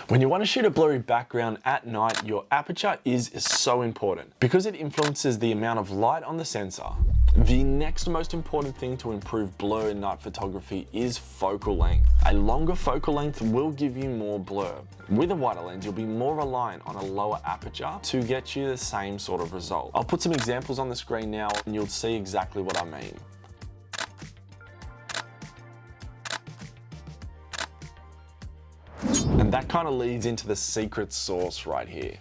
When you want to shoot a blurry background at night, your aperture is so important because it influences the amount of light on the sensor. The next most important thing to improve blur in night photography is focal length. A longer focal length will give you more blur. With a wider lens, you'll be more reliant on a lower aperture to get you the same sort of result. I'll put some examples on the screen now and you'll see exactly what I mean. And that kind of leads into the secret sauce right here,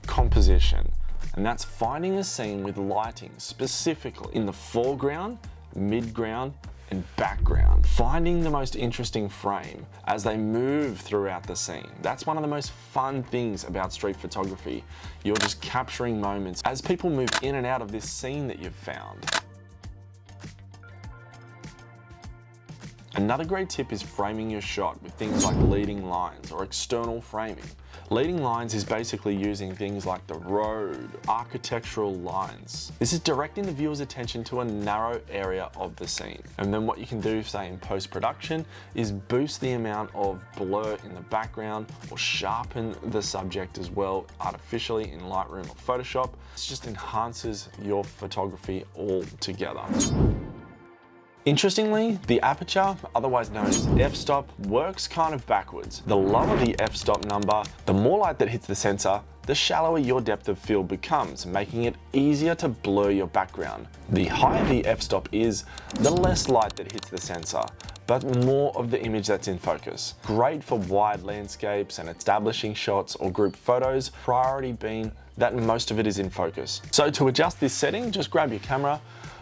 composition. And that's finding a scene with lighting, specifically in the foreground, midground, and background. Finding the most interesting frame as they move throughout the scene. That's one of the most fun things about street photography. You're just capturing moments as people move in and out of this scene that you've found. Another great tip is framing your shot with things like leading lines or external framing. Leading lines is basically using things like the road, architectural lines. This is directing the viewer's attention to a narrow area of the scene. And then what you can do, say in post-production, is boost the amount of blur in the background or sharpen the subject as well artificially in Lightroom or Photoshop. It just enhances your photography altogether. Interestingly, the aperture, otherwise known as f-stop, works kind of backwards. The lower the f-stop number, the more light that hits the sensor, the shallower your depth of field becomes, making it easier to blur your background. The higher the f-stop is, the less light that hits the sensor, but more of the image that's in focus. Great for wide landscapes and establishing shots or group photos, priority being that most of it is in focus. So to adjust this setting, just grab your camera.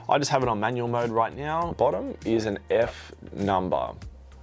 I just have it on manual mode right now. Bottom is an F number.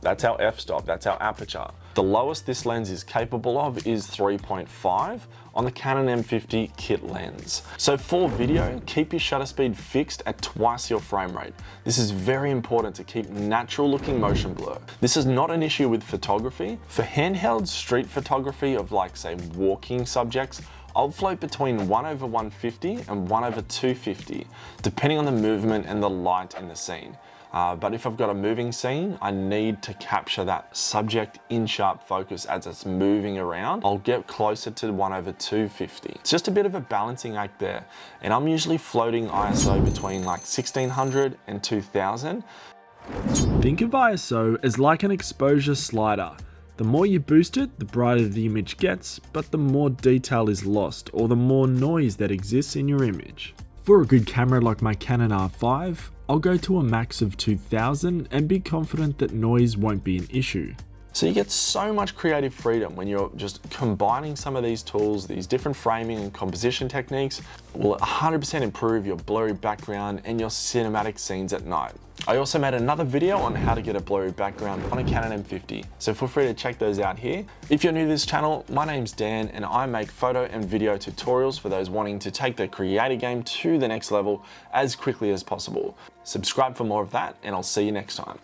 That's our f-stop, that's our aperture. The lowest this lens is capable of is 3.5 on the Canon M50 kit lens. So for video, keep your shutter speed fixed at twice your frame rate. This is very important to keep natural looking motion blur. This is not an issue with photography. For handheld street photography of like say walking subjects, I'll float between 1/150 and 1/250, depending on the movement and the light in the scene. But if I've got a moving scene, I need to capture that subject in sharp focus as it's moving around. I'll get closer to 1/250. It's just a bit of a balancing act there. And I'm usually floating ISO between like 1600 and 2000. Think of ISO as like an exposure slider. The more you boost it, the brighter the image gets, but the more detail is lost or the more noise that exists in your image. For a good camera like my Canon R5, I'll go to a max of 2000 and be confident that noise won't be an issue. So you get so much creative freedom when you're just combining some of these tools, these different framing and composition techniques will 100% improve your blurry background and your cinematic scenes at night. I also made another video on how to get a blurry background on a Canon M50, so feel free to check those out here. If you're new to this channel, my name's Dan and I make photo and video tutorials for those wanting to take their creator game to the next level as quickly as possible. Subscribe for more of that and I'll see you next time.